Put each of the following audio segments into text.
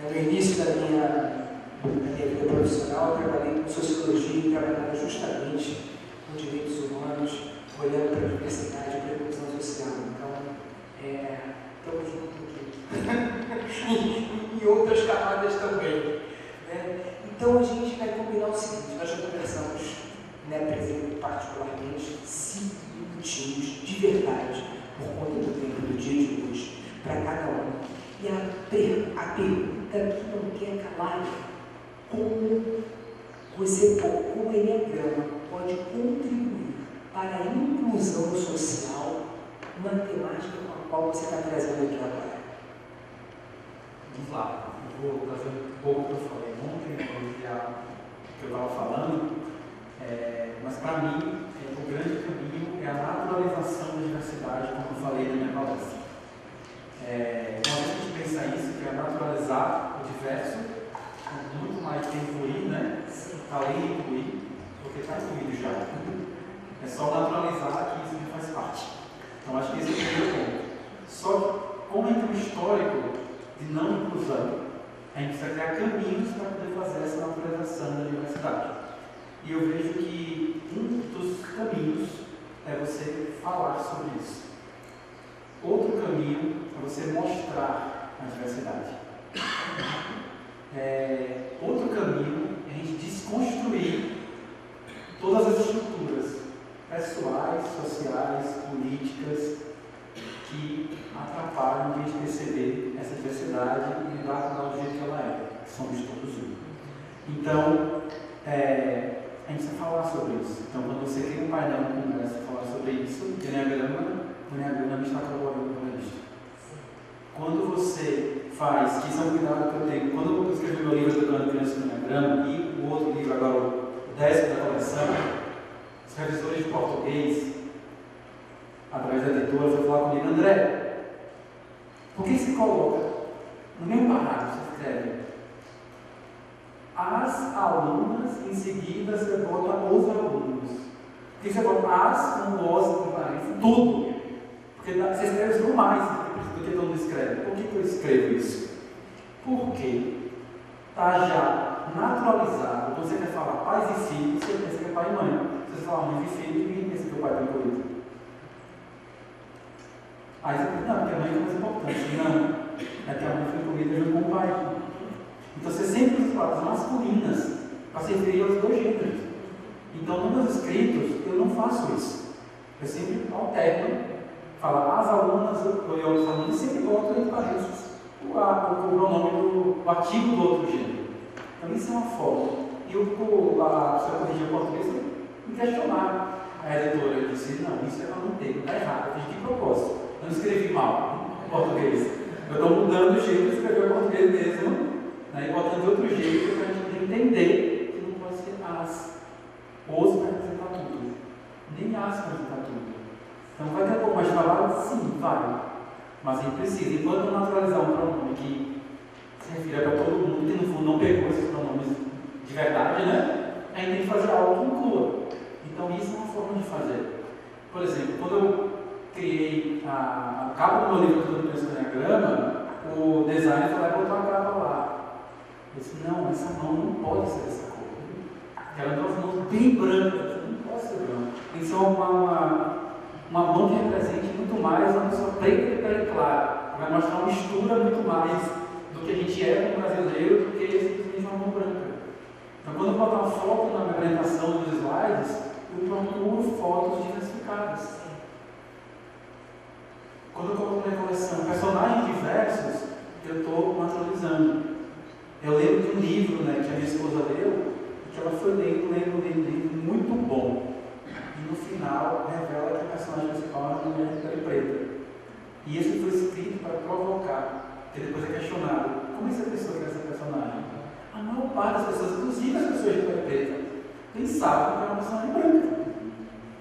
No início da minha vida profissional, eu trabalhei com sociologia e trabalhava justamente com direitos humanos, olhando para a diversidade e para a inclusão social. Então, estamos juntos aqui. E outras camadas também. Né? Então, a gente vai combinar o seguinte: nós já conversamos, particularmente, 5 minutinhos de verdade, por conta do tempo do dia de hoje, para cada um. E a pergunta que não quer calar é como o Enneagrama pode contribuir para a inclusão social na temática com a qual você está trazendo aqui agora. Vamos lá, eu vou trazer um pouco do que eu falei ontem, que eu estava falando, mas para mim, o grande caminho é a naturalização da diversidade, como eu falei na minha palestra. Uma vez que a gente pensa isso, que é naturalizar o diverso, muito mais que incluir, né? Está ali incluir, porque está incluído já. É só naturalizar que isso já faz parte. Então acho que esse é o primeiro ponto. Só que, como tem um histórico de não inclusão, a gente precisa criar caminhos para poder fazer essa naturalização da diversidade. E eu vejo que um dos caminhos é você falar sobre isso. Outro caminho é você mostrar a diversidade. Outro caminho é a gente desconstruir todas as estruturas pessoais, sociais, políticas que atrapalham a gente perceber essa diversidade e lidar com ela do jeito que ela é, que somos todos um. Então, a gente precisa falar sobre isso. Então, quando você cria um painel no congresso e falar sobre isso, o Enneagrama está colaborando com isso. Quando você faz, que isso é um cuidado que eu tenho, quando eu escrevi meu livro Educando Crianças no Enneagrama e o outro livro agora, o 10º da coleção, os revisores de português, através da editora, foi falar comigo: André, por que você coloca no mesmo parágrafo, você escreve as alunas, em seguida você bota os alunos? Por que você bota as com os com parênteses? Tudo. Porque você escreve no mais do que todo mundo escreve. Por que eu escrevo isso? Porque está já naturalizado. Quando você quer falar pais e filhos, você pensa que é pai e mãe. Se você falar mãe e filho, ninguém pensa que o pai está incluído. Aí você pensa: não, porque a mãe é mais importante. Não, é que a mãe foi incluída junto com o pai. Então você sempre usa palavras masculinas para se referir aos dois gêneros. Então, nos meus escritos, eu não faço isso. Eu sempre alterno, falo as alunas e outros alunos, sempre boto entre parênteses o pronome do artigo do outro gênero. Então, isso é uma forma. E se eu corrigir o português, me questionaram. A editora disse: não, isso é para não ter, está errado, eu fiz de propósito. Eu não escrevi mal em português. Eu estou mudando o jeito de escrever o português mesmo, né, e botando de outro jeito para a gente entender que não pode ser as. Os para representar tudo. Nem as para representar tudo. Então vai ter um pouco mais de trabalho? Sim, vai. Mas a gente precisa, enquanto naturalizar um pronome que se refira para todo mundo, que no fundo não pegou esses pronomes de verdade, né? A gente tem que fazer algo que inclua. Então isso é uma forma de fazer. Por exemplo, quando eu criei a capa do meu livro Todo Mundo no Enneagrama, o designer foi lá e botou a capa lá. Eu disse: não, essa mão não pode ser dessa cor. Ela é uma mão bem branca, não pode ser branca. Tem que ser uma mão que represente muito mais uma pessoa preta e pele clara. Vai mostrar uma mistura muito mais do que a gente é como brasileiro do que simplesmente uma mão branca. Então, quando eu boto uma foto na minha apresentação dos slides, eu procuro fotos diversificadas. Quando eu coloco na coleção personagens diversos, eu estou naturalizando. Eu lembro de um livro, né, que a minha esposa leu, e que ela foi lendo, muito bom. E no final revela que a personagem principal é uma mulher de pele preta. E isso foi escrito para provocar, porque depois é questionado: como essa pessoa quer ser personagem? A maior parte das pessoas, inclusive as pessoas de pele preta, pensavam que era uma personagem branca.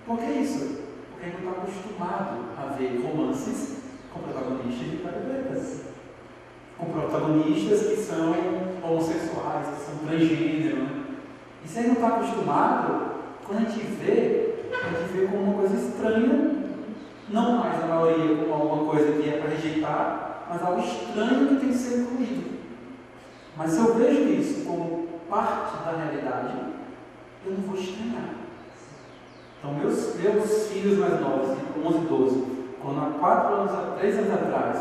Por que isso? Porque a gente não está acostumado a ver romances com protagonistas de pele pretas, com protagonistas que são homossexuais, que são transgênero. Né? E se a gente não está acostumado, quando a gente vê como uma coisa estranha, não mais na maioria como alguma coisa que é para rejeitar, mas algo estranho que tem que ser incluído. Mas se eu vejo isso como parte da realidade, eu não vou estranhar. Então, meus filhos mais novos, de 11 e 12, quando há 3 anos atrás,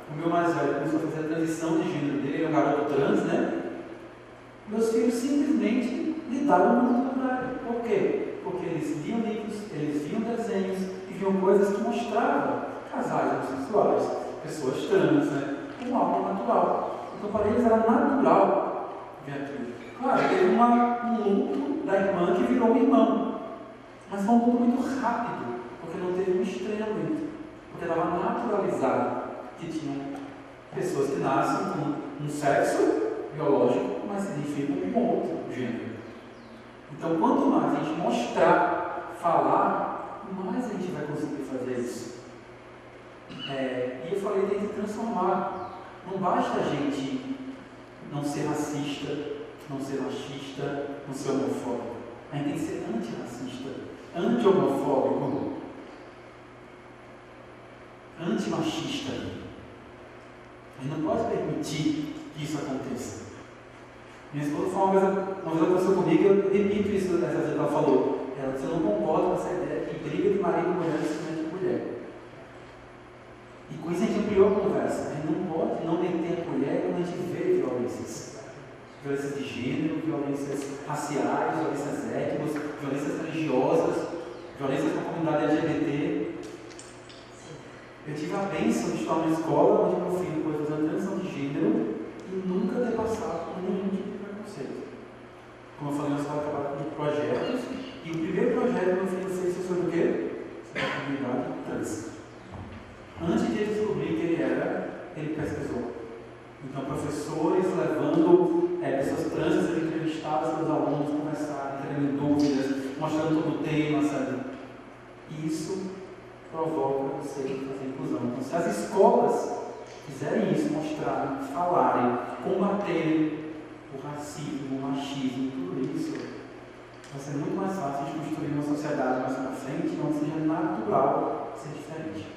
o meu mais velho começou a fazer a transição de gênero dele, ele é um garoto trans, né? Meus filhos simplesmente lidaram com o contrário. Por quê? Porque eles liam livros, eles viam desenhos e viam coisas que mostravam casais homossexuais, pessoas trans, né? Como algo natural. Então, para eles era natural ver aquilo. Claro, teve um luto da irmã que virou um irmão, mas foi um luto muito rápido, porque não teve um estranhamento, porque estava naturalizado que tinham pessoas que nascem com um sexo biológico, mas se identificam com outro gênero. Então, quanto mais a gente mostrar, falar, mais a gente vai conseguir fazer isso. E eu falei, tem que transformar. Não basta a gente não ser racista, não ser machista, não ser homofóbico. A gente tem que ser antirracista, anti-homofóbico, antimachista. A gente não pode permitir que isso aconteça. Minha esposa falou uma vez aconteceu comigo, eu repito isso, essa vez que ela falou. Ela disse, eu não concordo com essa ideia que briga de marido e mulher se de mulher. E com isso a gente ampliou a conversa. A gente não pode não meter a colher quando a gente vê violências. Violências de gênero, violências raciais, violências étnicas, violências religiosas, violências com a comunidade LGBT. Eu tive a bênção de estar numa escola onde meu filho pôde fazer a transição de gênero e nunca ter passado por nenhum tipo de preconceito. Como eu falei, nós estamos trabalhando com projetos, e o primeiro projeto que meu filho fez foi sobre o quê? Sobre a comunidade trans. Antes de ele descobrir que ele pesquisou. Então, professores levando pessoas trans a serem entrevistadas pelos alunos, conversarem, tendo dúvidas, mostrando todo o tema, sabe? E isso provoca você fazer inclusão. Então, se as escolas fizerem isso, mostrarem, falarem, combaterem o racismo, o machismo, tudo isso, vai ser muito mais fácil de construir uma sociedade mais para frente, onde seja natural ser diferente.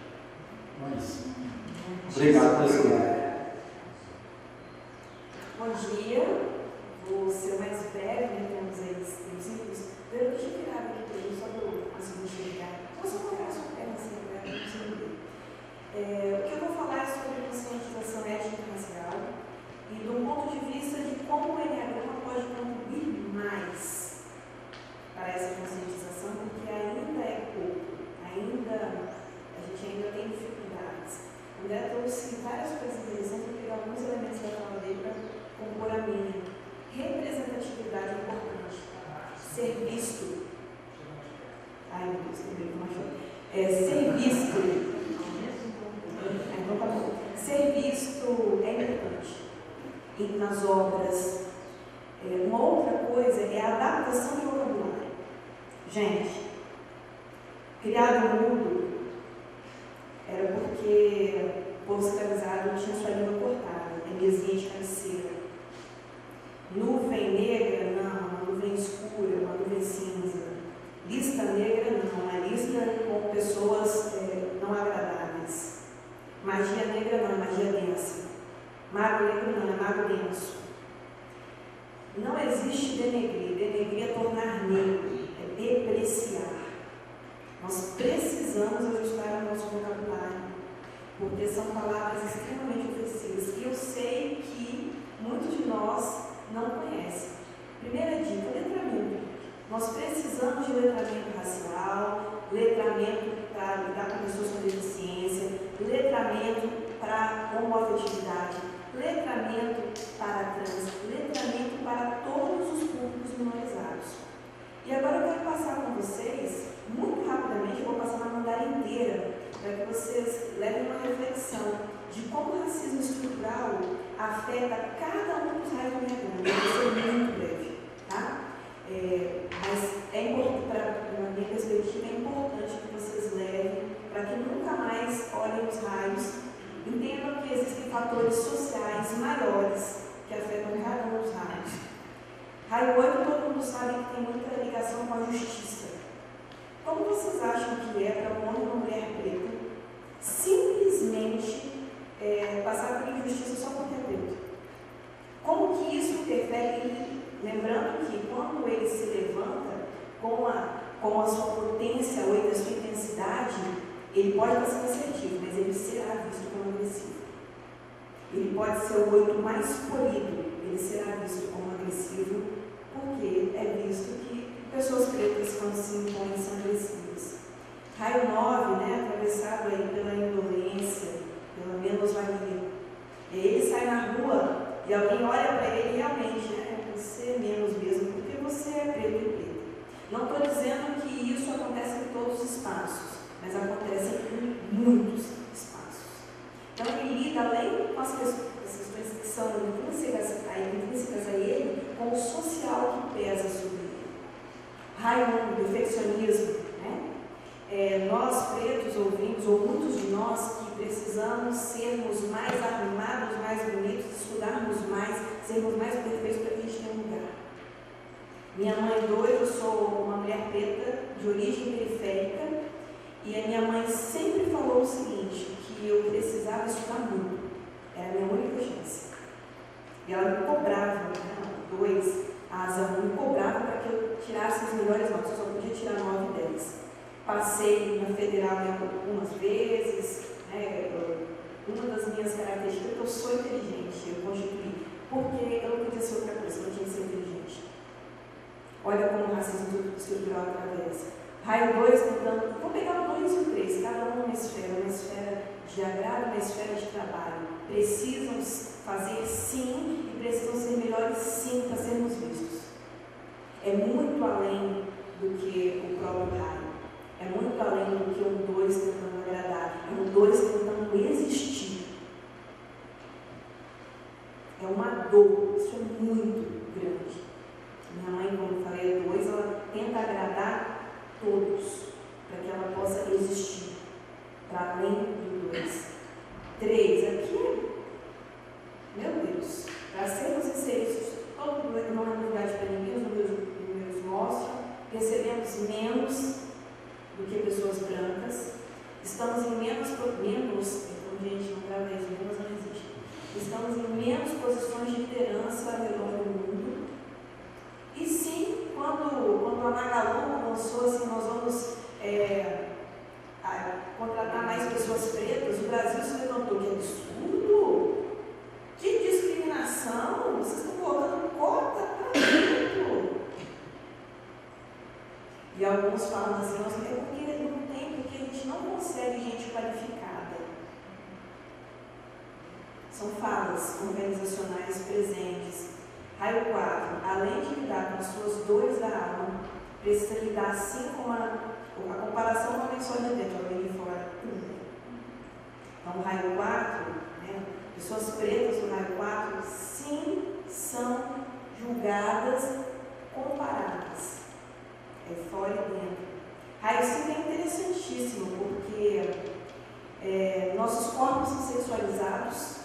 Então é isso. Obrigado pela escuta. Bom dia, vou ser mais breve, temos aí tempos. Deixa eu virar aqui só para eu conseguir enxergar. Vou só colocar a sua perna assim, para eu conseguir. O que eu vou falar é sobre conscientização étnico-racial e do ponto de vista de como o Enneagrama pode contribuir mais para essa conscientização, porque ainda é pouco, a gente ainda tem dificuldades. O André trouxe várias coisas interessantes, eu vou pegar alguns elementos da fala dele para compor a minha. Representatividade é importante. Ser visto. Ai, meu Deus, que bem, ser visto. Então, tá bom. Ser visto é importante. E nas obras. Uma outra coisa é a adaptação de vocabulário. Gente, criado mudo era porque o povo escravizado tinha sua língua cortada, heresia de cabeceira. Nuvem negra, não, uma nuvem escura, uma nuvem cinza. Lista negra, não, uma lista com pessoas não agradáveis. Magia negra, não, magia densa. Mago negro, não, é mago denso. Não existe denegrir. Denegrir é tornar negro, é depreciar. Nós precisamos ajustar o nosso vocabulário, porque são palavras extremamente ofensivas que eu sei que muitos de nós não conhecem. Primeira dica, letramento. Nós precisamos de letramento racial, letramento para lidar com pessoas com deficiência, letramento para homoafetividade, letramento para trans, letramento para todos os públicos minorizados. E agora eu quero passar com vocês, muito rapidamente, eu vou passar na mandala inteira, para que vocês levem uma reflexão de como o racismo estrutural afeta cada um dos raios do Enneagrama. Eu vou ser muito breve, tá? Mas é importante, na minha perspectiva, é importante que vocês levem, para que nunca mais olhem os raios, entendam que existem fatores sociais maiores que afetam cada um dos raios. Raio 8, todo mundo sabe que tem muita ligação com a justiça. Como vocês acham que é para um homem e uma mulher preta simplesmente passar por injustiça só porque é preto? Como que Lembrando que quando ele se levanta com a sua potência, ou a sua intensidade, ele pode estar sendo assertivo, mas ele será visto como agressivo. Ele pode ser o 8 mais polido, ele será visto como agressivo, porque é visto que pessoas pretas, quando se impõem, são agressivas. Raio 9, atravessado aí pela indolência, pela menos-valia. E aí ele sai na rua e alguém olha para ele e realmente, você é menos mesmo, porque você é preto e preta. Não estou dizendo que isso acontece em todos os espaços, mas acontece em muitos espaços. Então ele lida, além com as questões que são intrínsecas a ele, com o social que pesa sobre ele. Raio 1, perfeccionismo. Nós pretos ouvimos, ou muitos de nós, que precisamos sermos mais arrumados, mais bonitos, estudarmos mais, sermos mais perfeitos para que a gente tenha um lugar. Minha mãe 2, eu sou uma mulher preta de origem periférica, e a minha mãe sempre falou o seguinte, que eu precisava estudar muito, era a minha única chance. E ela me cobrava, 2, a Asa 1 me cobrava para que eu tirasse as melhores notas, eu só podia tirar 9 e 10. Passei na federal algumas vezes, uma das minhas características é que eu sou inteligente, eu constituí, porque eu não podia ser outra coisa, eu não tinha que ser inteligente. Olha como o racismo estrutural atravessa. Raio 2, então, vou pegar o 2 e o 3, cada uma esfera de agrado, uma esfera de trabalho. Precisam fazer sim e precisam ser melhores sim para sermos vistos. É muito além do que o próprio raio. É muito além do que um 2 tentando agradar, é um 2 tentando existir. É uma dor, isso é muito grande. Minha mãe, como eu falei, é 2, ela tenta agradar todos, para que ela possa existir, para além do 2. 3, aqui, meu Deus, para sermos inseridos, todo mundo não é novidade para ninguém, os números mostram, recebemos menos do que pessoas brancas, estamos em menos, gente, não trava isso, menos não existe. Estamos em menos posições de liderança ao redor do mundo. E sim, quando a Magalu lançou assim, nós vamos contratar mais pessoas pretas, o Brasil se levantou, que absurdo! Que discriminação! Vocês estão colocando cota para preto! E alguns falam assim, é porque não tem, porque a gente não consegue gente qualificada. São falas organizacionais presentes. Raio 4, além de lidar com as suas dores da alma, precisa lidar sim com a comparação com a pessoa de dentro, alguém de fora. Então, raio 4, pessoas pretas do raio 4, sim, são julgadas, comparadas. É fora e dentro. Raio 5 é interessantíssimo, porque nossos corpos são sexualizados.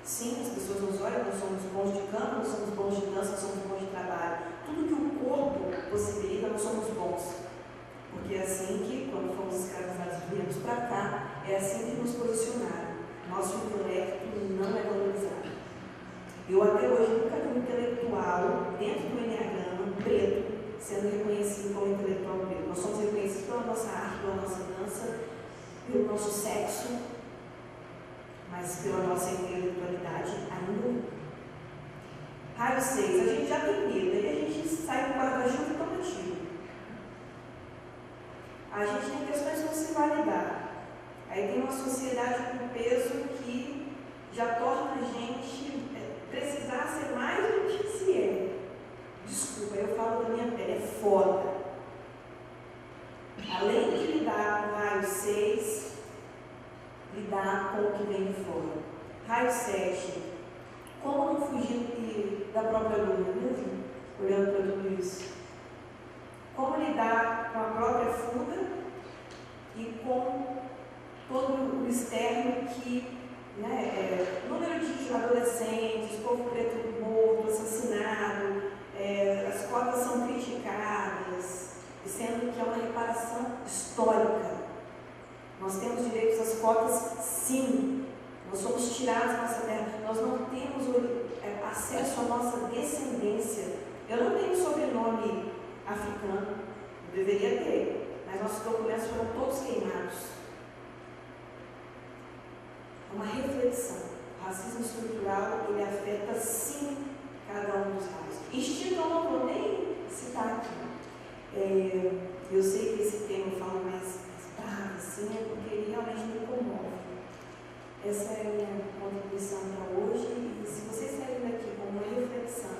Sim, as pessoas nos olham, nós somos bons de canto, nós somos bons de dança, nós somos bons de trabalho. Tudo que o corpo possibilita, nós somos bons. Porque é assim que, quando fomos escravizados e viemos para cá, é assim que nos posicionaram. Nosso intelecto não é valorizado. Eu até hoje nunca vi um intelectual dentro do Enneagrama preto sendo reconhecido como intelectual preto. Nós somos reconhecidos pela nossa arte, pela nossa dança, pelo nosso sexo, mas pela nossa intelectualidade ainda não. Raio 6, a gente já tem medo, aí a gente sai do guarda-chuva e toma tiro. A gente tem questões para se validar. Aí tem uma sociedade com peso que já torna a gente precisar ser mais do que se é. Desculpa, eu falo da minha pele, é foda. Além de lidar com o raio 6, lidar com o que vem de fora. Raio 7, como não fugir da própria dor, mesmo? Olhando para tudo isso. Como lidar com a própria fuga e com todo o externo que, número de adolescentes, povo preto morto, assassinado, as cotas são criticadas, sendo que é uma reparação histórica. Nós temos direitos às cotas, sim. Nós somos tirados da nossa terra. Nós não temos acesso à nossa descendência. Eu não tenho sobrenome africano, eu deveria ter, mas nossos documentos foram todos queimados. É uma reflexão. O racismo estrutural, ele afeta sim cada um dos lados. Instinto eu não vou nem citar aqui. Eu sei que esse tema eu falo mais bravo, assim, é porque ele realmente me comove. Essa é a minha contribuição para hoje. E se vocês saírem daqui com uma reflexão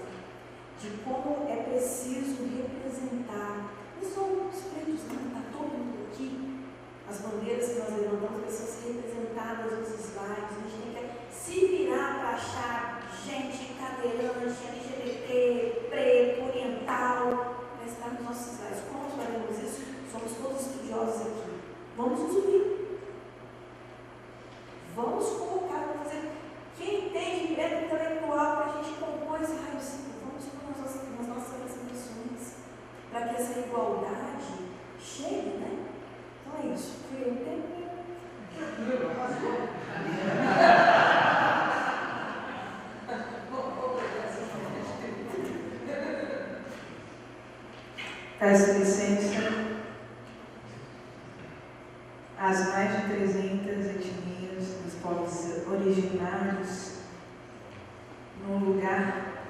de como é preciso representar, não só os pretos, não, está todo mundo aqui. As bandeiras que nós levantamos precisam ser representadas nos slides. A gente tem que se virar para achar gente cadeirante, LGBT, preto, oriental, para estar nos nossos slides. Como nós faremos isso? Somos todos estudiosos aqui. Vamos nos unir. Vamos colocar, vamos fazer. Quem entende preto intelectual para a gente compor esse raio-cinto? Vamos pôr nas nossas apresentações, para que essa igualdade chegue, né? Então é isso. Fui eu tempo. Peço licença às mais de 300 etnias dos povos originários num lugar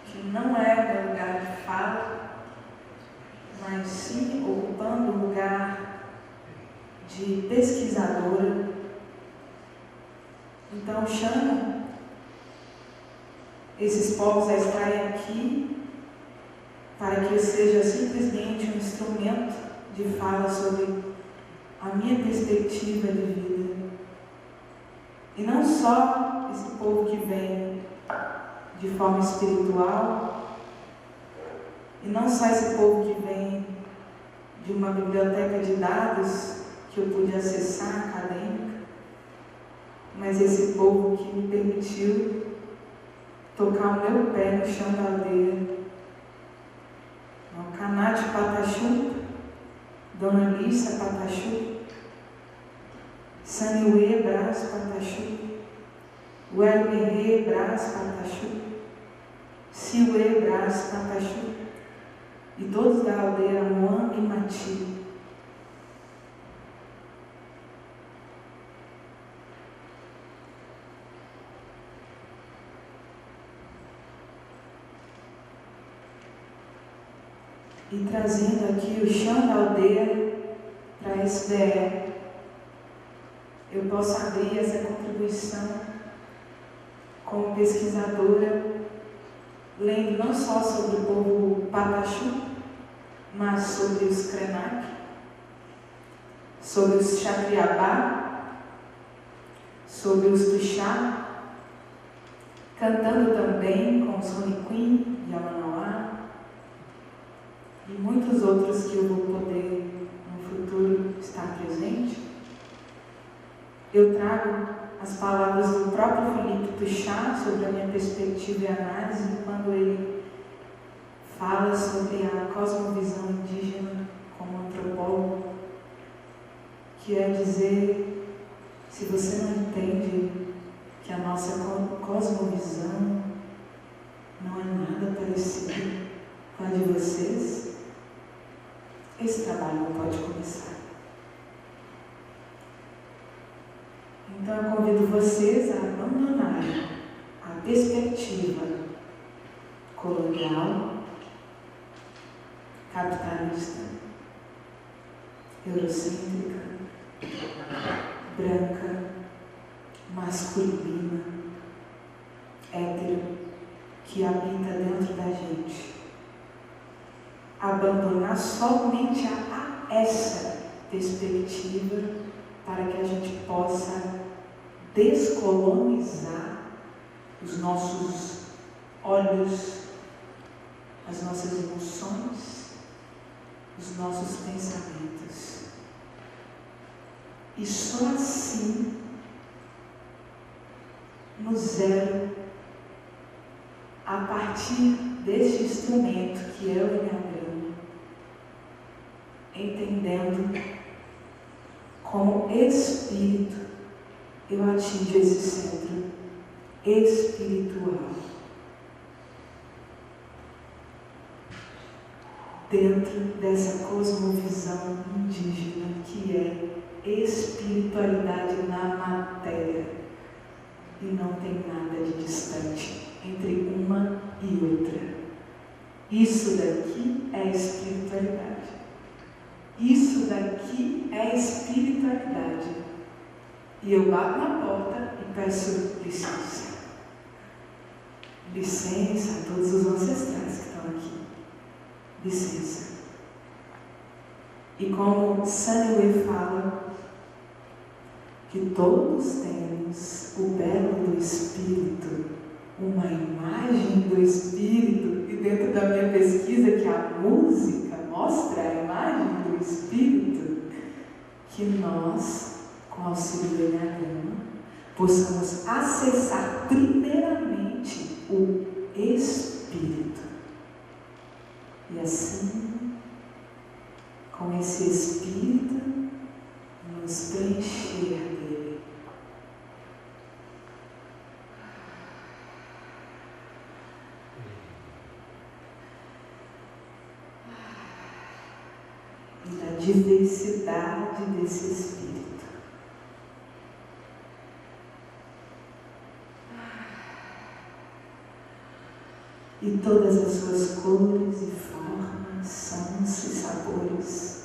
que não é meu lugar de fala, mas sim ocupando o lugar de pesquisadora. Então chamo esses povos a estarem aqui para que eu seja simplesmente um instrumento de fala sobre a minha perspectiva de vida. E não só esse povo que vem de forma espiritual, e não só esse povo que vem de uma biblioteca de dados que eu pude acessar, acadêmica, mas esse povo que me permitiu tocar o meu pé no chão da aldeia. O Canate Patachu, Dona Lissa Patachu, Saniue Brás Patachu, Uelmerê Brás Patachu, Siue Brás Patachu, e todos da aldeia Moan e Mati. E trazendo aqui o chão da aldeia para a SBE, eu posso abrir essa contribuição como pesquisadora, lendo não só sobre o povo Patachu, mas sobre os Krenak, sobre os Chacriabá, sobre os Tuxá, cantando também com os Roniquim de Amanauá, e muitos outros que eu vou poder no futuro estar presente. Eu trago as palavras do próprio Felipe Tuxá sobre a minha perspectiva e análise, quando ele fala sobre a cosmovisão indígena como antropólogo, que é dizer, se você não entende que a nossa cosmovisão não é nada parecido com a de vocês, esse trabalho não pode começar. Então eu convido vocês a abandonarem a perspectiva colonial, capitalista, eurocêntrica, branca, masculina, hétero, que habita dentro da gente. Abandonar somente a essa perspectiva para que a gente possa descolonizar os nossos olhos, as nossas emoções, os nossos pensamentos. E só assim, no zero, a partir deste instrumento que é o Enneagrama, entendendo como espírito, eu atingo esse centro espiritual. dentro dessa cosmovisão indígena que é espiritualidade na matéria. E não tem nada de distante entre uma e outra. Isso daqui é espiritualidade. Isso daqui é espiritualidade. E eu bato na porta e peço licença. Licença a todos os ancestrais que estão aqui. Licença. E como Samuel fala, que todos temos o belo do Espírito, uma imagem do Espírito, e dentro da minha pesquisa que a música mostra a imagem do Espírito, que nós, com o auxílio do Enneagrama, possamos acessar primeiramente o Espírito. E assim, com esse Espírito, nos preencher dele. E da diversidade desse Espírito. E todas as suas cores e formas, sons e sabores.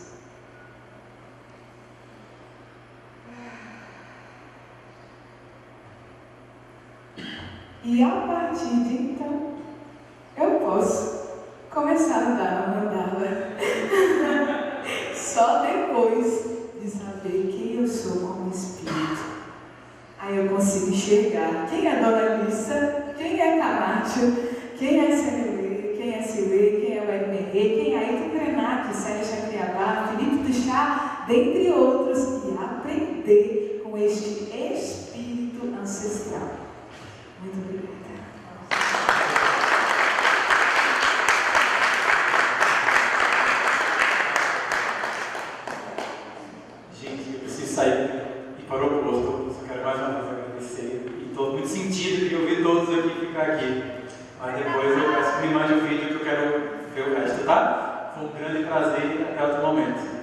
E a partir de então, eu posso começar a dar uma mandala. Só depois de saber quem eu sou como espírito. Aí eu consigo enxergar quem é Dona Lissa, quem é Camacho, quem é Senelê, quem é Silê, quem é o Edmerê, quem é Ayrton Krenak, Sérgio Chacriabá, Felipe Tuchá, dentre outros, e aprender com este espírito ancestral. Muito obrigada. Gente, eu preciso sair e ir para o aeroporto. Só quero mais uma vez agradecer. E estou muito sentido de ouvir todos aqui ficar aqui. Mas depois eu peço que me mande o vídeo que eu quero ver o resto, tá? Foi um grande prazer e até outro momento.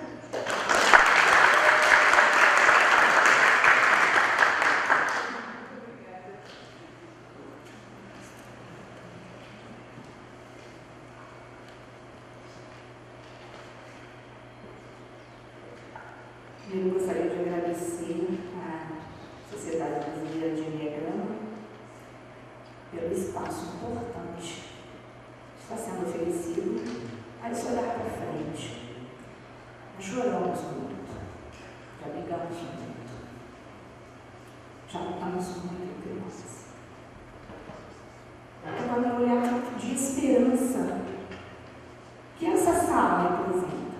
Eu gostaria de agradecer à Sociedade Brasileira de Enneagrama pelo espaço importante que está sendo oferecido a esse olhar para frente. Nós choramos muito, já brigamos muito, já lutamos muito entre nós. Agora é um olhar de esperança que essa sala representa.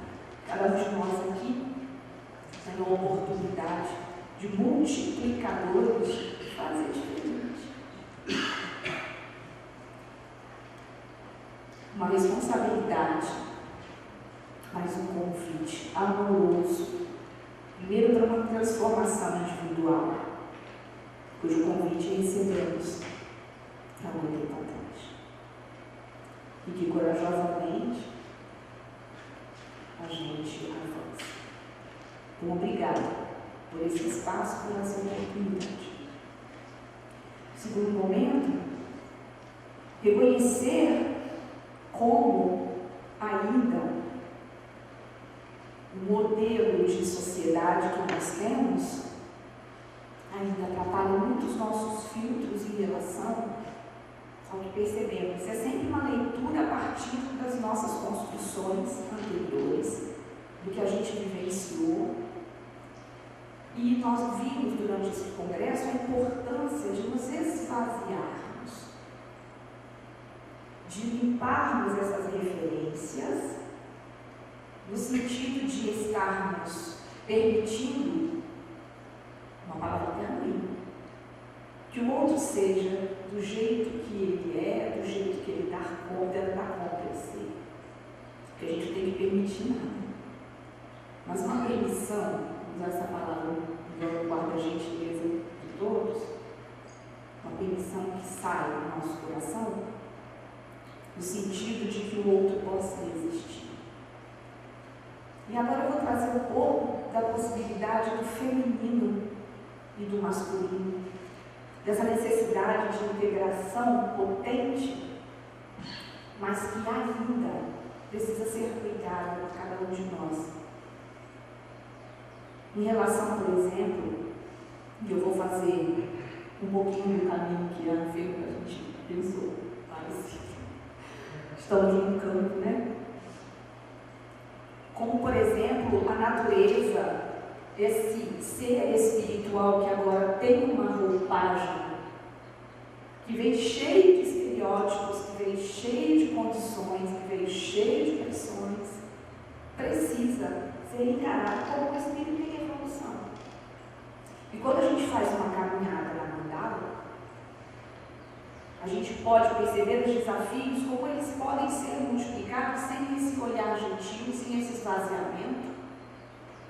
Cada um de nós aqui tem a oportunidade de multiplicadores de fazer diferente. Uma responsabilidade, mas um convite amoroso, primeiro para uma transformação individual, cujo convite recebemos há muito tempo atrás. E que corajosamente a gente avança. Então, obrigada por esse espaço, por essa oportunidade. Segundo momento, reconhecer como ainda o modelo de sociedade que nós temos ainda atrapalha muito os nossos filtros em relação ao que percebemos. É sempre uma leitura a partir das nossas construções anteriores, do que a gente vivenciou. E nós vimos durante esse congresso a importância de nos esvaziarmos, de limparmos essas referências, no sentido de estarmos permitindo, uma palavra até ruim, que o outro seja do jeito que ele é, do jeito que ele dá conta de ser. Porque a gente tem que permitir nada. Mas uma permissão, usar essa palavra no guarda a gentileza de todos, uma permissão que sai do nosso coração, no sentido de que o outro possa existir. E agora eu vou trazer um pouco da possibilidade do feminino e do masculino, dessa necessidade de integração potente, mas que ainda precisa ser cuidada por cada um de nós. Em relação, por exemplo, e eu vou fazer um pouquinho do caminho que a Ana fez, a gente pensou, parecido. Estamos no campo, né? Como, por exemplo, a natureza, esse ser espiritual que agora tem uma roupagem, que veio cheio de estereótipos, que veio cheio de condições, que veio cheio de pressões, precisa ser encarado como um espírito em evolução. E quando a gente faz uma caminhada na mandala, a gente pode perceber os desafios, como eles podem ser multiplicados sem esse olhar gentil, sem esse esvaziamento,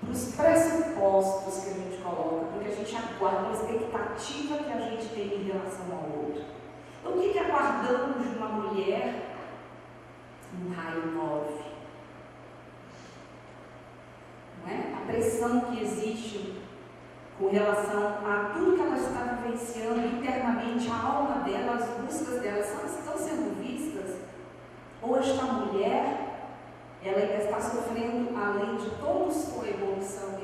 para os pressupostos que a gente coloca, porque a gente aguarda a expectativa que a gente tem em relação ao outro. Então, o que aguardamos de uma mulher no raio 9? Não é? A pressão que existe com relação a tudo que ela está vivenciando internamente, a alma dela, as buscas dela estão sendo vistas? Ou esta mulher, ela ainda está sofrendo, além de toda sua ebulição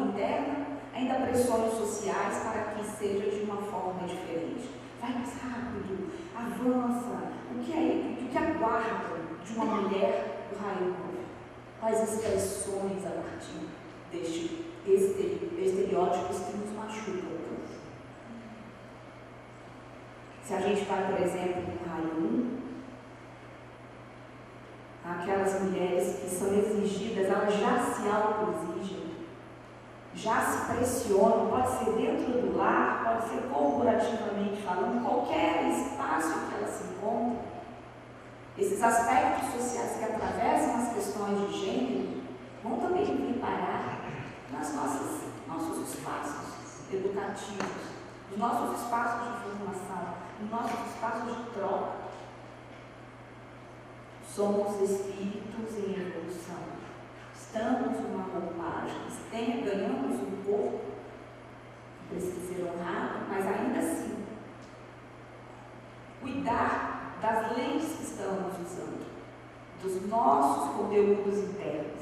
interna, ainda pressões sociais para que seja de uma forma diferente? Vai mais rápido, avança. O que aguarda de uma mulher do raio 9? Quais expressões a partir destes estereótipos que nos machucam tanto? Se a gente vai, por exemplo, no raio 1, aquelas mulheres que são exigidas, elas já se auto-exigem, já se pressionam, pode ser dentro do lar, pode ser corporativamente falando, qualquer espaço que elas se encontram. Esses aspectos sociais que atravessam as questões de gênero vão também vir parar nos nossos espaços educativos, nos nossos espaços de formação, nos nossos espaços de troca. Somos espíritos em evolução. Estamos numa roupagem, ganhamos um corpo, precisa ser honrado, mas ainda assim, cuidar das lentes que estamos usando, dos nossos conteúdos internos,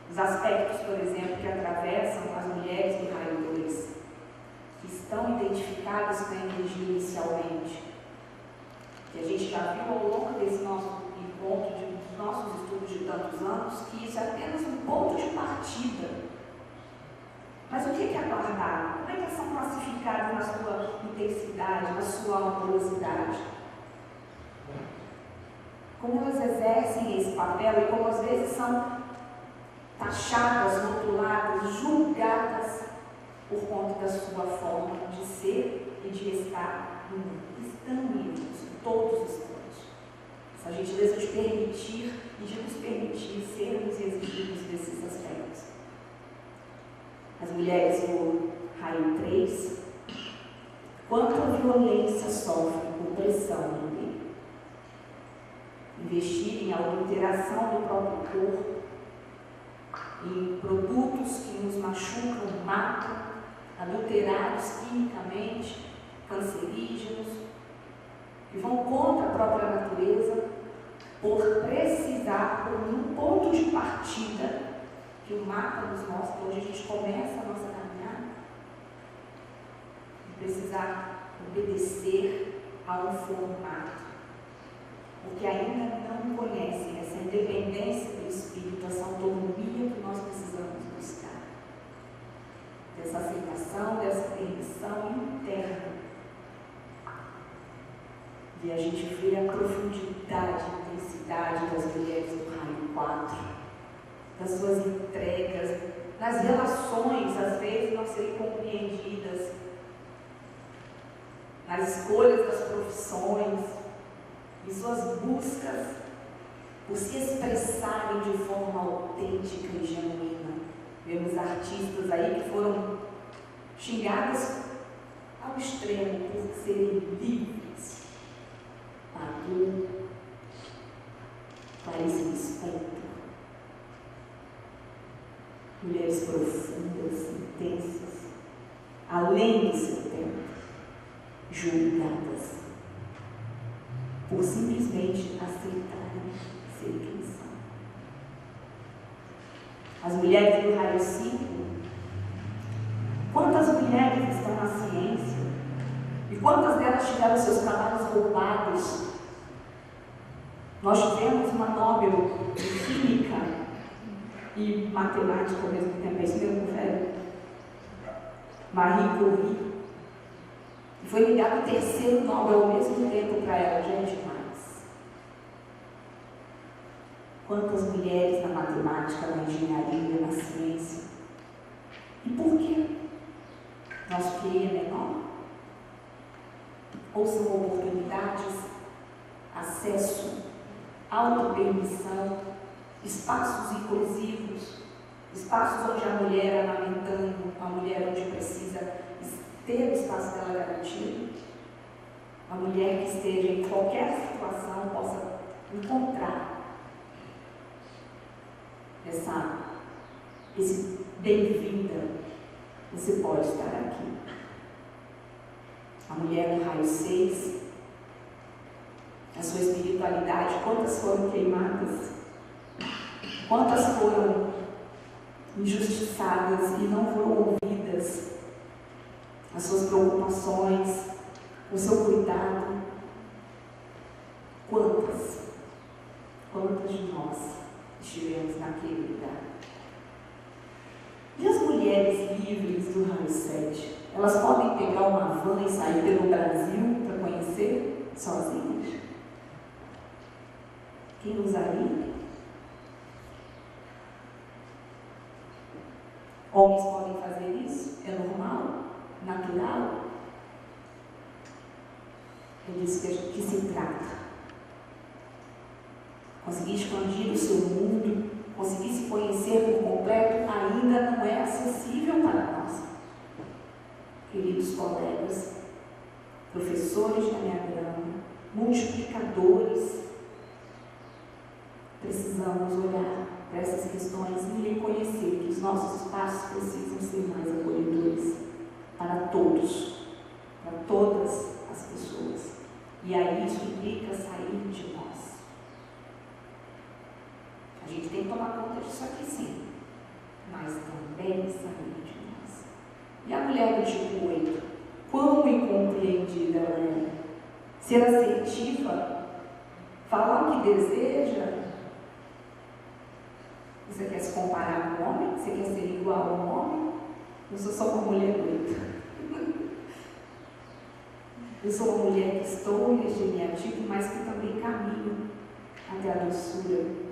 os aspectos, por exemplo, que atravessam as mulheres do raio 2, que estão identificadas com a energia inicialmente, que a gente já viu ao longo desse nosso encontro, dos nossos estudos de tantos anos, que isso é apenas um ponto de partida. Mas o que é aguardar? Como é que elas são classificadas na sua intensidade, na sua amorosidade? Como elas exercem esse papel e como às vezes são taxadas, rotuladas, julgadas por conta da sua forma de ser e de estar no mundo. Estamos, todos estamos. Essa gentileza de permitir e de nos permitir sermos exigidos desses aspectos. As mulheres do raio 3, quanto a violência sofrem por pressão do meio. Investir em adulteração do próprio corpo, em produtos que nos machucam, matam, adulterados quimicamente, cancerígenos, que vão contra a própria natureza, por precisar, por um ponto de partida que o mapa nos mostra, onde a gente começa a nossa caminhada, e precisar obedecer a um formato, porque ainda não conhecem essa independência do espírito, essa autonomia que nós precisamos buscar, dessa aceitação, dessa permissão interna. E a gente vê a profundidade, a intensidade das mulheres do raio 4, das suas entregas, nas relações, às vezes não serem compreendidas, nas escolhas das profissões, em suas buscas por se expressarem de forma autêntica e genuína. Vemos artistas aí que foram xingadas ao extremo por serem livres. Padu, Clarice Lispector, mulheres profundas, intensas, além do seu tempo, julgadas, por simplesmente aceitarem ser quem são. As mulheres do raio 5, quantas mulheres estão na ciência e quantas delas tiveram seus trabalhos roubados? Nós tivemos uma Nobel de Química e Matemática ao mesmo tempo, é isso mesmo, velho? Marie Curie. E foi ligado o terceiro Nobel ao mesmo tempo para ela, gente, mais. Quantas mulheres na matemática, na engenharia, na ciência? E por quê? Nosso QI é menor? Ou são oportunidades, acesso, autopermissão, espaços inclusivos, espaços onde a mulher amamentando, a mulher onde precisa ter o espaço dela garantido, a mulher que esteja em qualquer situação possa encontrar esse bem-vinda, você pode estar aqui. A mulher do raio 6, a sua espiritualidade, quantas foram queimadas, quantas foram injustiçadas e não foram ouvidas, as suas preocupações, o seu cuidado, quantas de nós estivemos naquele lugar? E as mulheres livres do raio 7, elas podem pegar uma van e sair pelo Brasil para conhecer sozinhas? Quem usaria? Homens podem fazer isso? É normal? Natural? É disso que se trata. Conseguir expandir o seu mundo, conseguir se conhecer por completo, ainda não é acessível para nós. Queridos colegas, professores de Enneagrama, multiplicadores, precisamos olhar para essas questões e reconhecer que os nossos espaços precisam ser mais acolhedores para todos, para todas as pessoas. E aí isso implica sair de nós. A gente tem que tomar conta disso aqui sim, mas também sair de nós. E a mulher do tipo 8, quão incompreendida ela é? Ser assertiva, falar o que deseja. Você quer se comparar com o homem? Você quer ser igual ao homem? Eu sou só uma mulher 8. Eu sou uma mulher que estou neste ativo, mas que também caminho até a doçura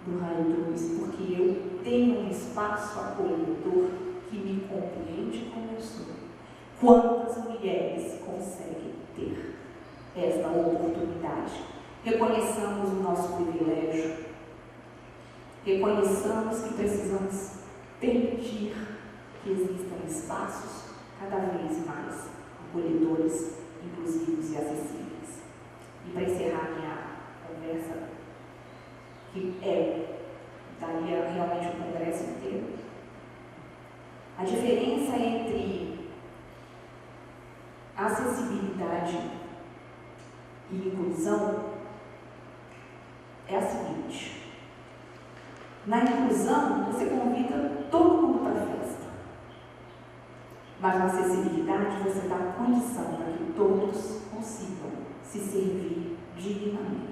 do raio 2, porque eu tenho um espaço acolhedor que me compreende como eu sou. Quantas mulheres conseguem ter esta oportunidade? Reconheçamos o nosso privilégio, reconheçamos que precisamos permitir que existam espaços cada vez mais acolhedores, inclusivos e acessíveis. E para encerrar minha conversa, que daria realmente o congresso inteiro, a diferença entre acessibilidade e inclusão é a seguinte: na inclusão, você convida todo mundo para a festa, mas na acessibilidade você dá condição para que todos consigam se servir dignamente.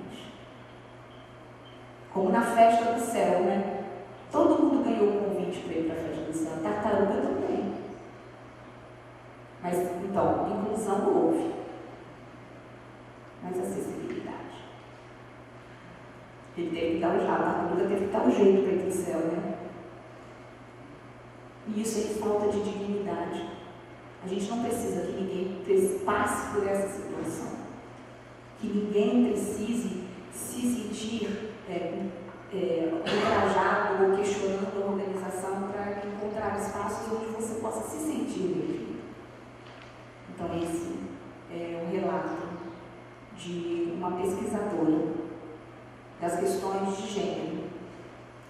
Como na festa do céu, né? Todo mundo ganhou um convite para ir para a festa do céu, a tartaruga também. Mas, então, inclusão houve, mas acessibilidade. Ele teve que dar a tartaruga teve que dar um jeito para ir para o céu, né? E isso é falta de dignidade. A gente não precisa que ninguém passe por essa situação. Que ninguém precise se sentir encorajado ou questionando a organização para encontrar espaços onde você possa se sentir bem-vindo. Então, esse é um relato de uma pesquisadora das questões de gênero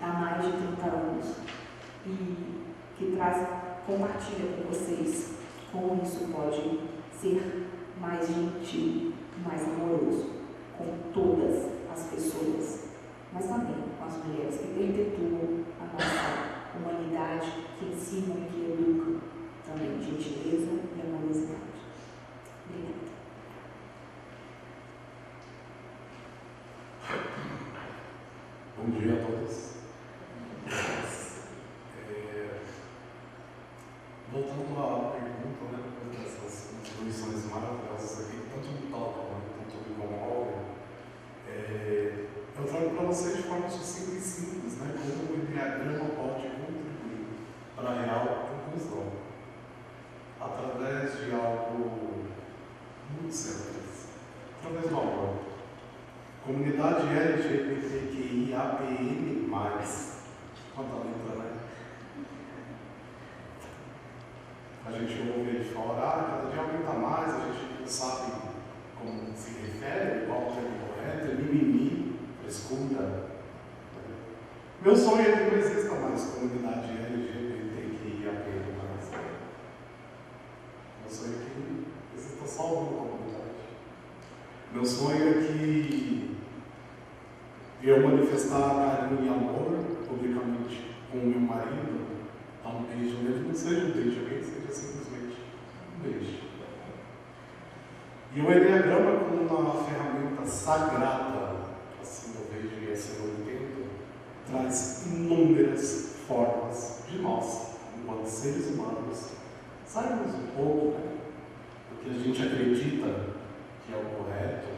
há mais de 30 anos, e que compartilha com vocês como isso pode ser mais gentil, mais amoroso com todas as pessoas, mas também com as mulheres que perpetuam a nossa humanidade, que ensinam e que educam também gentileza e amorosidade. Obrigada. Bom dia a todos. Voltando à pergunta, né, depois dessas introduções maravilhosas aqui, tanto me tocam, né, tanto me comovem, eu trago para vocês de forma sucinta e simples, né, como o Enneagrama pode contribuir para a real conclusão, através de algo muito simples, através do amor. Comunidade LGBTQIAPN+, quanta letra, né? A gente ouve ele falar, cada dia aumenta mais, a gente não sabe como se refere, qual é o termo correto, é mimimi, frescura. Meu sonho é que não exista mais comunidade LGBTQIAPN+. Meu sonho é que exista só uma comunidade. Meu sonho é que eu manifestar carinho e amor publicamente com o meu marido, dar um beijo nele, não seja um beijo, alguém seja simplesmente um beijo. E o Enneagrama, como uma ferramenta sagrada, assim eu vejo e assim eu entendo, traz inúmeras formas de nós, enquanto seres humanos, sairmos um pouco, né, do que a gente acredita que é o correto,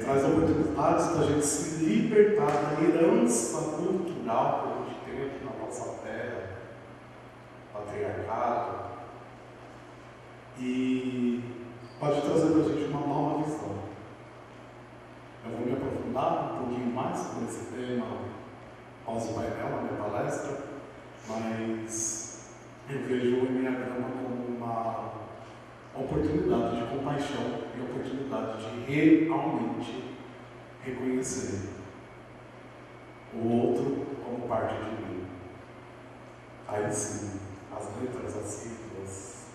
traz oportunidades para a gente se libertar da herança cultural que a gente tem aqui na nossa terra, patriarcado, e pode trazer para a gente uma nova visão. Eu vou me aprofundar um pouquinho mais sobre esse tema após o painel, na minha palestra, mas eu vejo o Enneagrama como uma oportunidade de compaixão e oportunidade de realmente reconhecer o outro como parte de mim. Aí sim, as letras, as siglas,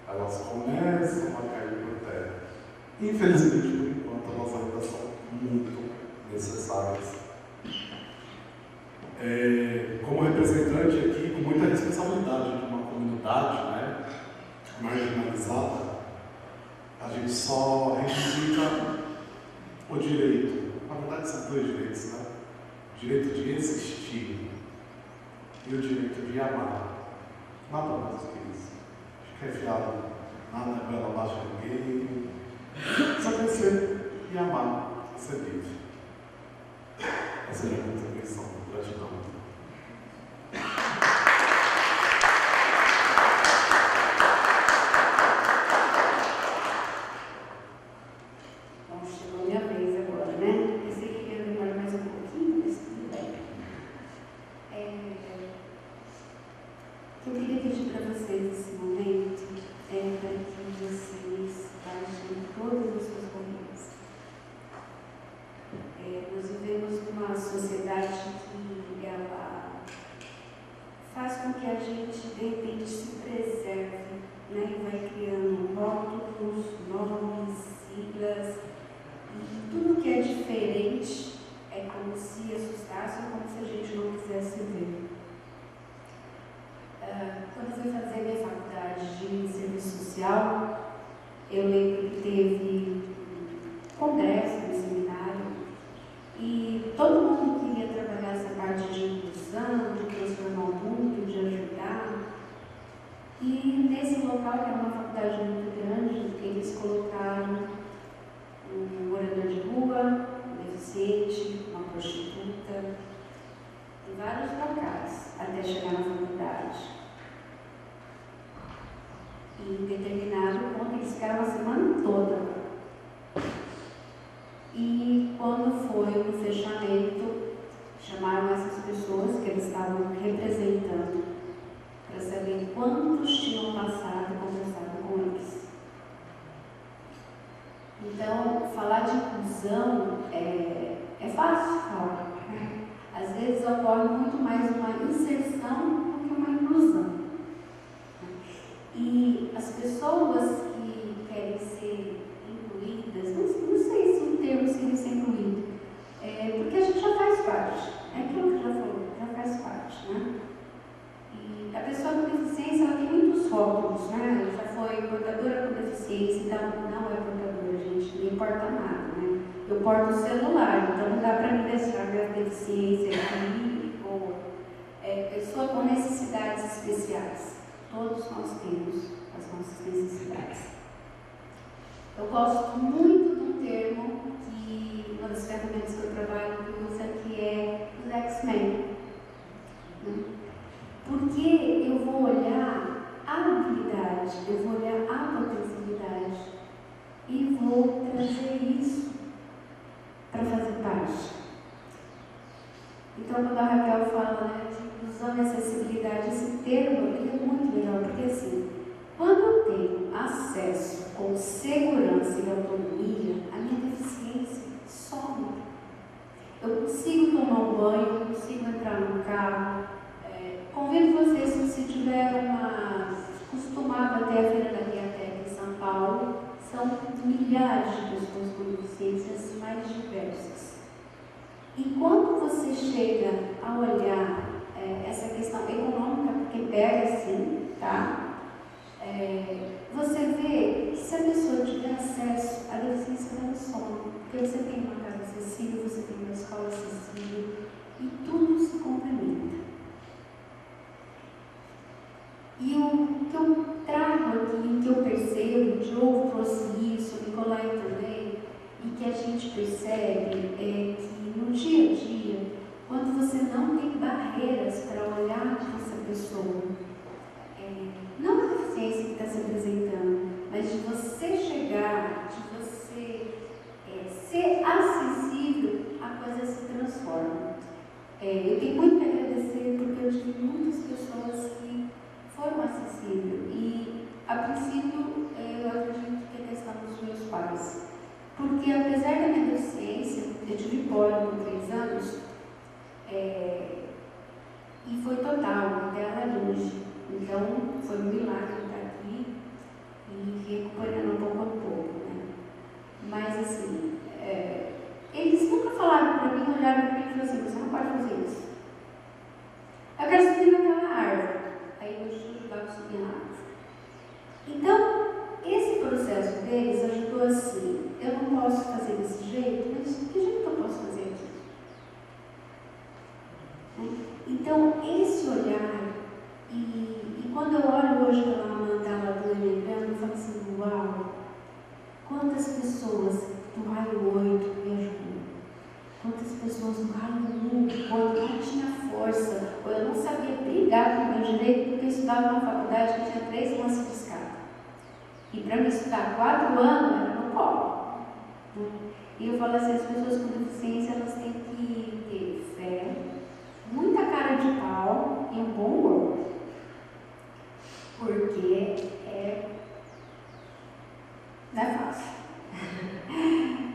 elas começam a cair por terra. Infelizmente, por enquanto, elas ainda são muito necessárias. Como representante aqui, com muita responsabilidade de uma comunidade, né, marginalizada, a gente só reivindica o direito. Na verdade, são dois direitos, né? O direito de existir e o direito de amar. Nada mais do que isso. Acho que é fiado, nada é goela abaixo de ninguém. Só crescer e amar, ser livre. Essa é a minha contribuição. Gratidão. Eu lembro que teve congresso, seminário, e todo mundo queria trabalhar essa parte de inclusão, de transformar o mundo, de ajudar. E nesse local, que era uma faculdade muito grande, eles colocaram um morador de rua, um deficiente, uma prostituta, em vários locais, até chegar na faculdade. E em determinado ponto, eles ficaram a semana toda. E quando foi o fechamento, chamaram essas pessoas que eles estavam representando para saber quantos tinham passado e conversado com eles. Então, falar de inclusão é fácil falar. A Às vezes ocorre muito mais uma inserção do que uma inclusão. E as pessoas que querem ser incluídas, não sei se o termo seria ser incluído, porque a gente já faz parte, é aquilo que já falou, já faz parte, né? E a pessoa com deficiência, ela tem muitos rótulos, né? Já foi portadora com deficiência, então não é portadora, gente, não importa nada, né? Eu porto o celular, então não dá para mim deixar minha deficiência aqui, ou pessoa com necessidades especiais. Todos nós temos as nossas necessidades. Eu gosto muito de um termo que uma das ferramentas que eu trabalho que usa, que é os X-Men. Né? Porque eu vou olhar a habilidade, eu vou olhar a potencialidade e vou trazer isso para fazer parte. Então, quando a Raquel fala, né, de inclusão e acessibilidade, esse termo ele é muito legal, porque assim, quando eu tenho acesso com segurança e autonomia, a minha deficiência some. Eu consigo tomar um banho, eu consigo entrar no carro. Convido vocês, se tiver costumava ter a Feira da Guiateca em São Paulo, são milhares de pessoas com deficiências mais diversas. E quando você chega a olhar essa questão econômica, porque pega sim, tá? Você vê que se a pessoa tiver acesso à deficiência dela some, porque você tem uma casa acessível, você tem uma escola acessível, e tudo se complementa. E o que eu trago aqui, o que eu percebo, o Diogo trouxe isso, o Nicolai também, e que a gente percebe é que no dia a dia, quando você não tem barreiras para olhar para essa pessoa, não a deficiência que está se apresentando, mas de você chegar, de você ser acessível, a coisa se transforma. Eu tenho muito que agradecer porque eu tive muitas pessoas que foram acessíveis e, a princípio, eu acredito que é questão dos meus pais. Porque, apesar da minha deficiência, eu tive pólio por 3 anos, e foi total, até ela longe. Então, foi um milagre estar aqui e recuperando pouco a pouco, né? Mas, assim, eles nunca falaram para mim, olharam para mim e falaram assim, você não pode fazer isso. Eu quero subir naquela árvore. Aí eu ajudava a subir na árvore. Então, esse processo deles ajudou assim, eu não posso fazer desse jeito, mas que jeito que eu posso fazer aqui? Então, esse olhar, e quando eu olho hoje pela mandala do Enneagrama, eu falo assim, uau, quantas pessoas do raio 8 me ajudam? Quantas pessoas do raio 1, quando eu não tinha força, ou eu não sabia brigar com o meu direito, porque eu estudava numa faculdade que tinha 3 lances de escada. E para me estudar 4 anos, era no colo. E eu falo assim, as pessoas com deficiência, elas têm que ter fé, muita cara de pau e um bom humor. Porque não é fácil.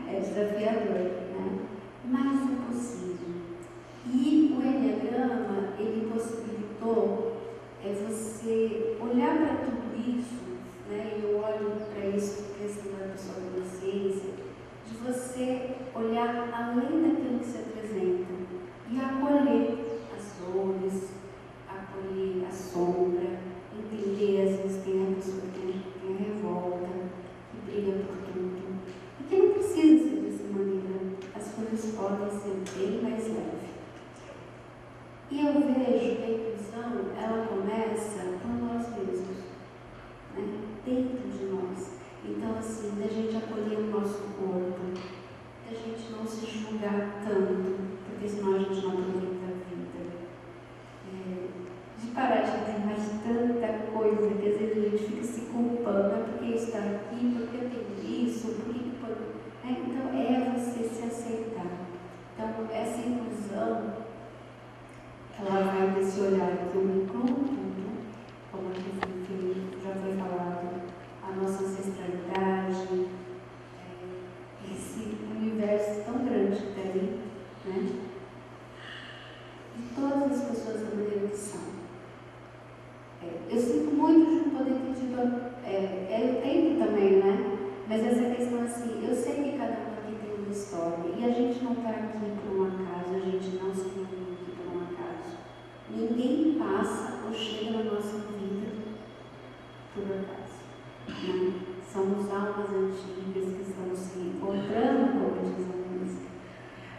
É desafiador, né? Mas é possível. E o Enneagrama, ele possibilitou você olhar para tudo isso, né? Eu olho para isso, porque questão da pessoa com deficiência, de você olhar além daquilo que se apresenta e acolher as dores, acolher a sombra, entender, às vezes tem a pessoa que tem a revolta, que briga por tudo, e que não precisa ser dessa maneira, as coisas podem ser bem mais leves. E eu vejo que a inclusão, ela começa por nós mesmos, né? Dentro de nós. Então, assim, da gente acolher o nosso corpo, da gente não se julgar assim, eu sei que cada um aqui tem uma história, e a gente não está aqui por um acaso, a gente não se reuniu aqui por um acaso. Ninguém passa ou chega na nossa vida por acaso. Não. Somos almas antigas que estão se encontrando, como diz a música.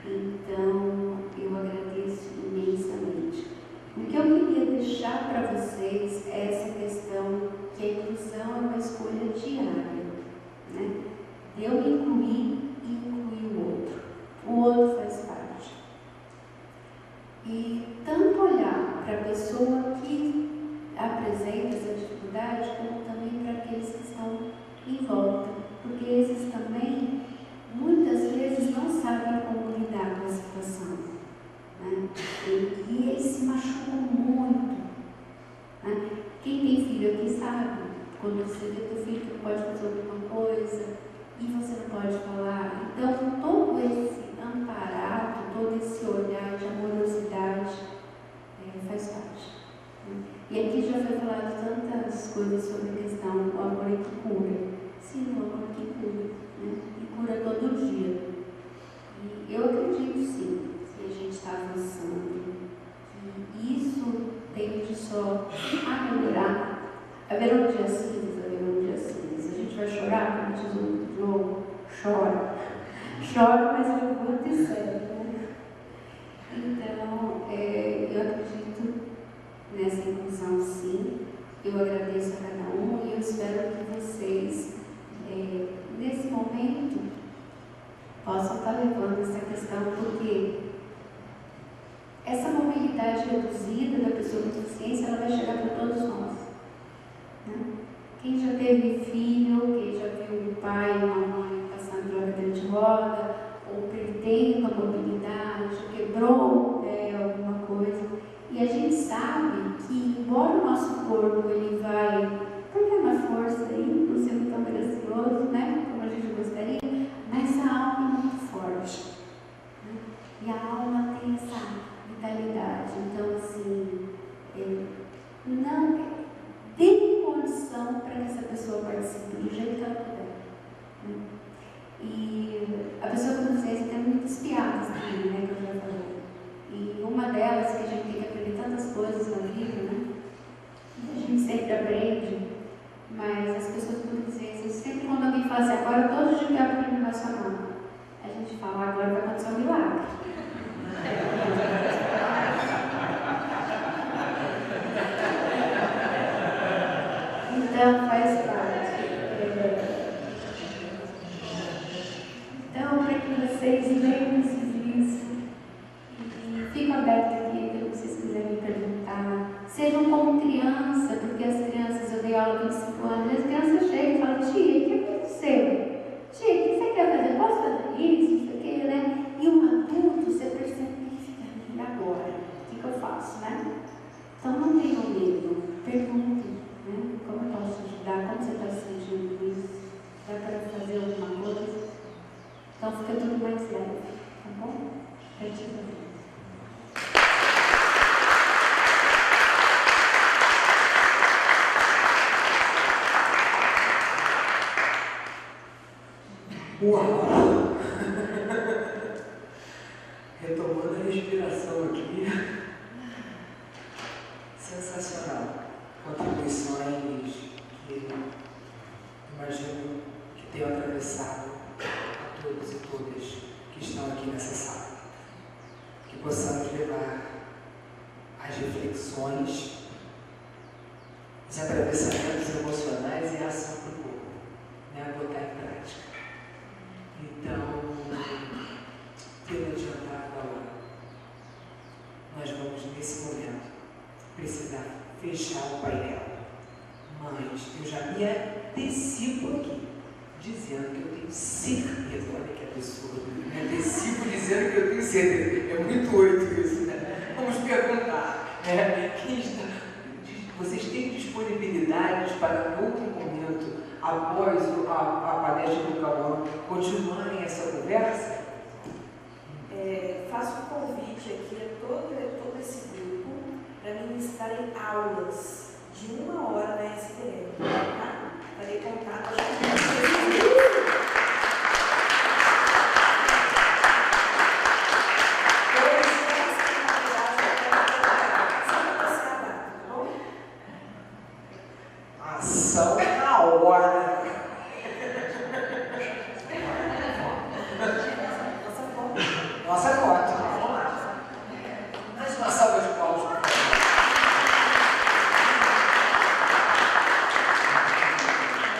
Então, eu agradeço imensamente. O que eu queria deixar para vocês é essa questão que a inclusão é uma escolha diária, né? Eu me incluir e incluir o outro. O outro faz parte. E tanto olhar para a pessoa que apresenta essa dificuldade, como também para aqueles que estão em volta. Porque esses também, muitas vezes, não sabem como lidar com a situação, né? E eles se machucam muito, né? Quem tem filho aqui sabe, quando você vê teu filho que pode fazer alguma coisa e você não pode falar. Então, todo esse amparato, todo esse olhar de amorosidade faz parte, né? E aqui já foi falado tantas coisas sobre a questão do amor que cura. Sim, o amor que cura, né? E cura todo dia. E eu acredito sim, que a gente está avançando, que isso tende só a melhorar. Haverá um dia cinza, haverá um dia cinza. A gente vai chorar, como diz o jogo, chora. Chora, mas levanta e segue, né? Então, eu acredito nessa inclusão sim. Eu agradeço a cada um e eu espero que vocês, nesse momento, possam estar levando essa questão, porque essa mobilidade reduzida da pessoa com deficiência, ela vai chegar para todos nós, né? Quem já teve filho, quem já viu o pai e a mãe passando pela cadeira de roda, ou perdendo a mobilidade, quebrou alguma coisa, e a gente sabe que, embora o nosso corpo ele vai perdendo a força aí, não sendo tão gracioso, né, como a gente gostaria, mas a alma é muito forte, né? E a alma tem essa vitalidade. Então, assim, não dê condição para que essa pessoa participe do jeito que ela puder, né? E a pessoa com deficiência tem muitas piadas também, né, que eu já falei. E uma delas, que a gente tem que aprender tantas coisas na vida, né? A gente sempre aprende, mas as pessoas com deficiência, sempre quando alguém fala assim, agora todos os dias aprendem a sua mão, a gente fala, agora vai acontecer um milagre. Então, faz parte. Então, para que vocês lembrem-se disso, e fiquem abertos aqui para vocês quiserem perguntar. Sejam como criança, porque as crianças, eu dei aula de 25 anos, e as crianças chegam e falam, tia, o que aconteceu? Tia, o que você quer fazer? Posso fazer isso? Isso aqui, né? E um adulto, você percebe que fica, e agora? O que eu faço, né? Então, não tenham medo, perguntem, né? Como eu posso ajudar? Como você está se sentindo com isso? Dá para fazer alguma coisa? Então, fica tudo mais leve, tá bom? Uau! Retomando a respiração aqui. Sensacional. Contribuições que imagino que tenham atravessado a todos e todas que estão aqui nessa sala. Que possamos levar as reflexões, os atravessamentos emocionais e a ação para o corpo, né? Botar em prática. Então, tendo adiantado a hora, nós vamos nesse momento precisar fechar o painel. Mas eu já me antecipo aqui, dizendo que eu tenho certeza, olha que absurdo, me antecipo dizendo que eu tenho certeza, é muito 8 isso, né? Vamos perguntar, quem está, vocês têm disponibilidade para em outro momento, após a palestra do Cauã, continuarem essa conversa? Faço um convite aqui a todo esse grupo para ministrarem aulas de 1 hora na